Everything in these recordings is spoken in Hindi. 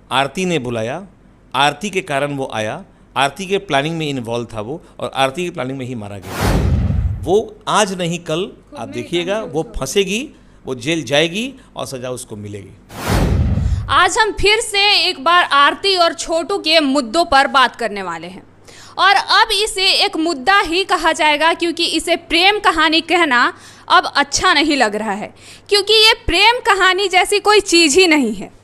आरती ने बुलाया, आरती के कारण वो आया, आरती के प्लानिंग में इन्वॉल्व था वो, और आरती की प्लानिंग में ही मारा गया। वो आज नहीं कल आप देखिएगा वो फंसेगी, वो जेल जाएगी और सज़ा उसको मिलेगी। आज हम फिर से एक बार आरती और छोटू के मुद्दों पर बात करने वाले हैं, और अब इसे एक मुद्दा ही कहा जाएगा क्योंकि इसे प्रेम कहानी कहना अब अच्छा नहीं लग रहा है, क्योंकि ये प्रेम कहानी जैसी कोई चीज़ ही नहीं है।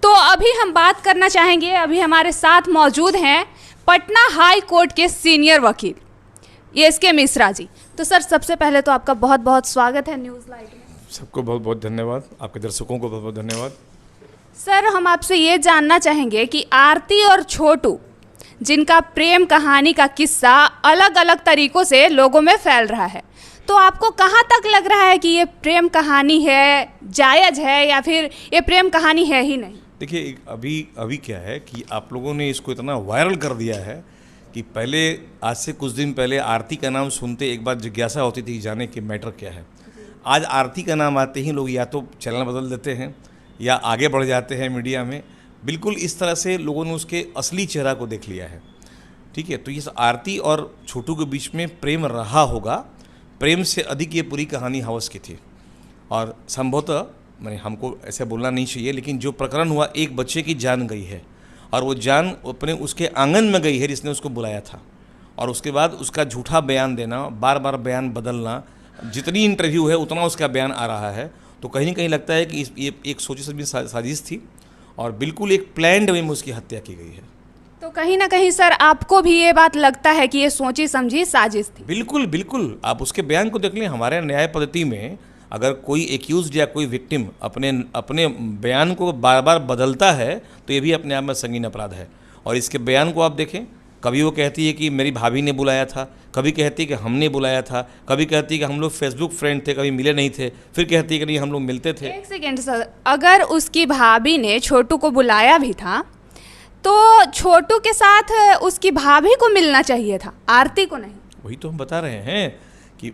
तो अभी हम बात करना चाहेंगे, अभी हमारे साथ मौजूद हैं पटना हाई कोर्ट के सीनियर वकील एसके मिश्रा जी। तो सर, सबसे पहले तो आपका बहुत बहुत स्वागत है न्यूज़ लाइट में। सबको बहुत बहुत धन्यवाद, आपके दर्शकों को बहुत बहुत धन्यवाद। सर, हम आपसे ये जानना चाहेंगे कि आरती और छोटू, जिनका प्रेम कहानी का किस्सा अलग अलग तरीक़ों से लोगों में फैल रहा है, तो आपको कहाँ तक लग रहा है कि ये प्रेम कहानी है, जायज़ है, या फिर ये प्रेम कहानी है ही नहीं? देखिए, अभी क्या है कि आप लोगों ने इसको इतना वायरल कर दिया है कि पहले, आज से कुछ दिन पहले आरती का नाम सुनते एक बार जिज्ञासा होती थी जाने कि मैटर क्या है। आज आरती का नाम आते ही लोग या तो चैनल बदल देते हैं या आगे बढ़ जाते हैं मीडिया में। बिल्कुल इस तरह से लोगों ने उसके असली चेहरा को देख लिया है। ठीक है, तो ये आरती और छोटू के बीच में प्रेम रहा होगा, प्रेम से अधिक ये पूरी कहानी हवस की थी। और संभवतः मैंने हमको ऐसे बोलना नहीं चाहिए, लेकिन जो प्रकरण हुआ, एक बच्चे की जान गई है, और वो जान अपने उसके आंगन में गई है जिसने उसको बुलाया था, और उसके बाद उसका झूठा बयान देना, बार बार बयान बदलना, जितनी इंटरव्यू है उतना उसका बयान आ रहा है। तो कहीं ना कहीं लगता है कि ये एक सोची समझी साजिश थी और बिल्कुल एक प्लान्ड वे में उसकी हत्या की गई है। तो कहीं ना कहीं सर, आपको भी ये बात लगता है कि ये सोची समझी साजिश थी? बिल्कुल बिल्कुल, आप उसके बयान को देख लें। हमारे न्याय पद्धति में अगर कोई एक्यूज्ड या कोई विक्टिम अपने बयान को बार बार बदलता है तो ये भी अपने आप में संगीन अपराध है। और इसके बयान को आप देखें, कभी वो कहती है कि मेरी भाभी ने बुलाया था, कभी कहती है कि हमने बुलाया था, कभी कहती है कि हम लोग फेसबुक फ्रेंड थे, कभी मिले नहीं थे, फिर कहती है कि नहीं हम लोग मिलते थे। एक सेकेंड सर, अगर उसकी भाभी ने छोटू को बुलाया भी था तो छोटू के साथ उसकी भाभी को मिलना चाहिए था, आरती को नहीं। वही तो हम बता रहे हैं कि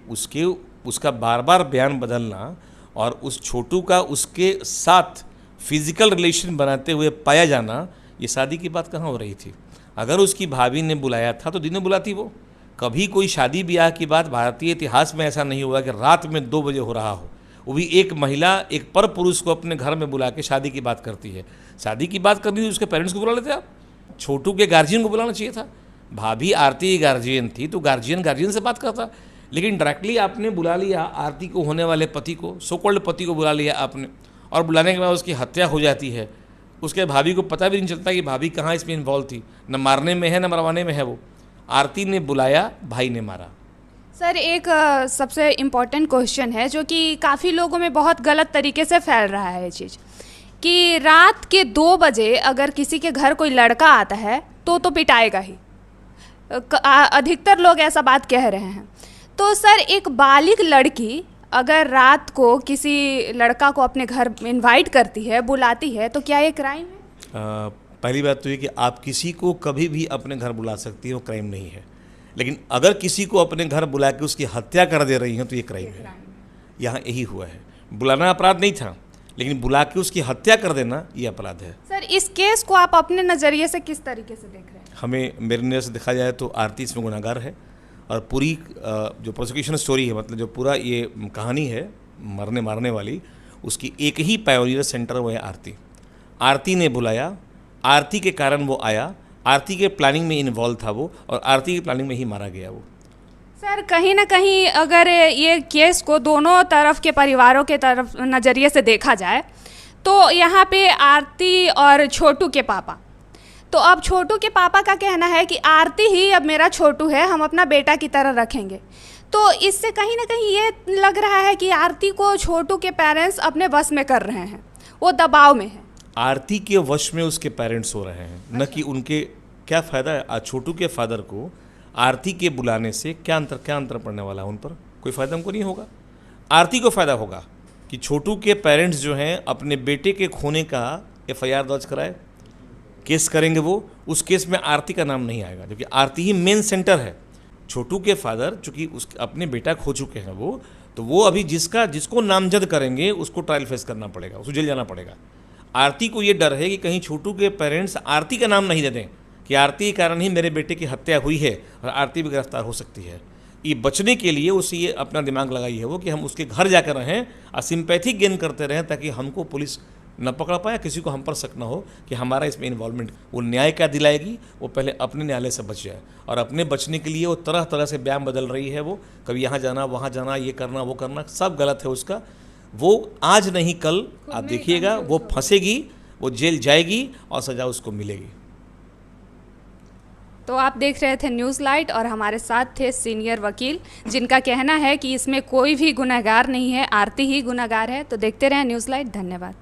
उसका बार बार बयान बदलना और उस छोटू का उसके साथ फिजिकल रिलेशन बनाते हुए पाया जाना, ये शादी की बात कहाँ हो रही थी? अगर उसकी भाभी ने बुलाया था तो दिन में बुलाती वो। कभी कोई शादी ब्याह की बात भारतीय इतिहास में ऐसा नहीं हुआ कि रात में 2 बजे हो रहा हो, वो भी एक महिला एक पर पुरुष को अपने घर में बुला के शादी की बात करती है। शादी की बात करनी थी उसके पेरेंट्स को बुला लेते आप, छोटू के गार्जियन को बुलाना चाहिए था। भाभी आरती की गार्जियन थी तो गार्जियन से बात करता, लेकिन डायरेक्टली आपने बुला लिया आरती को होने वाले पति को, सो कॉल्ड पति को बुला लिया आपने, और बुलाने के बाद उसकी हत्या हो जाती है। उसके भाभी को पता भी नहीं चलता कि भाभी कहाँ इसमें इन्वॉल्व थी, न मारने में है न मरवाने में है। वो आरती ने बुलाया, भाई ने मारा। सर, एक सबसे इम्पॉर्टेंट क्वेश्चन है जो कि काफ़ी लोगों में बहुत गलत तरीके से फैल रहा है ये चीज़, कि रात के 2 बजे अगर किसी के घर कोई लड़का आता है तो पिटाएगा ही। अधिकतर लोग ऐसा बात कह रहे हैं। तो सर, एक बालिग लड़की अगर रात को किसी लड़का को अपने घर इनवाइट करती है, बुलाती है, तो क्या ये क्राइम है? पहली बात तो ये कि आप किसी को कभी भी अपने घर बुला सकती हैं, वो क्राइम नहीं है। लेकिन अगर किसी को अपने घर बुला के उसकी हत्या कर दे रही हैं तो ये क्राइम है। यहाँ यही हुआ है। बुलाना अपराध नहीं था, लेकिन बुला के उसकी हत्या कर देना ये अपराध है। सर, इस केस को आप अपने नज़रिए से किस तरीके से देख रहे हैं? हमें, मेरे नज़र से देखा जाए तो आरती इसमें गुनहगार है, और पूरी जो प्रोसिक्यूशन स्टोरी है, मतलब जो पूरा ये कहानी है मारने वाली, उसकी एक ही पायोनियर सेंटर वो है आरती। आरती ने बुलाया, आरती के कारण वो आया, आरती के प्लानिंग में इन्वॉल्व था वो, और आरती की प्लानिंग में ही मारा गया वो। सर, कहीं ना कहीं अगर ये केस को दोनों तरफ के परिवारों के तरफ नज़रिए से देखा जाए तो यहाँ पे आरती और छोटू के पापा, तो अब छोटू के पापा का कहना है कि आरती ही अब मेरा छोटू है, हम अपना बेटा की तरह रखेंगे। तो इससे कहीं ना कहीं ये लग रहा है कि आरती को छोटू के पेरेंट्स अपने वश में कर रहे हैं, वो दबाव में है। आरती के वश में उसके पेरेंट्स हो रहे हैं, न कि उनके। क्या फ़ायदा है छोटू के फादर को आरती के बुलाने से? क्या अंतर पड़ने वाला है उन पर? कोई फ़ायदा हमको नहीं होगा। आरती को फ़ायदा होगा कि छोटू के पेरेंट्स जो हैं अपने बेटे के खोने का FIR दर्ज कराए, केस करेंगे वो। उस केस में आरती का नाम नहीं आएगा, क्योंकि आरती ही मेन सेंटर है। छोटू के फादर चूँकि अपने बेटा खो चुके हैं वो, तो वो अभी जिसको नामजद करेंगे उसको ट्रायल फेस करना पड़ेगा, उसको जेल जाना पड़ेगा। आरती को ये डर है कि कहीं छोटू के पेरेंट्स आरती का नाम नहीं दे दें कि आरती के कारण ही मेरे बेटे की हत्या हुई है और आरती भी गिरफ्तार हो सकती है। ये बचने के लिए उसे ये अपना दिमाग लगाई है वो कि हम उसके घर जाकर रहें और सिंपैथी गेन करते रहें ताकि हमको पुलिस न पकड़ पाए, किसी को हम पर शक न हो कि हमारा इसमें इन्वॉल्वमेंट। वो न्याय क्या दिलाएगी, वो पहले अपने न्यायालय से बच जाए। और अपने बचने के लिए वो तरह तरह से बयान बदल रही है, वो कभी यहाँ जाना वहाँ जाना, ये करना वो करना, सब गलत है उसका। वो आज नहीं कल आप देखिएगा वो फंसेगी, वो जेल जाएगी और सज़ा उसको मिलेगी। तो आप देख रहे थे न्यूज़ लाइट और हमारे साथ थे सीनियर वकील जिनका कहना है कि इसमें कोई भी गुनहगार नहीं है, आरती ही गुनहगार है। तो देखते रहें न्यूज़ लाइट। धन्यवाद।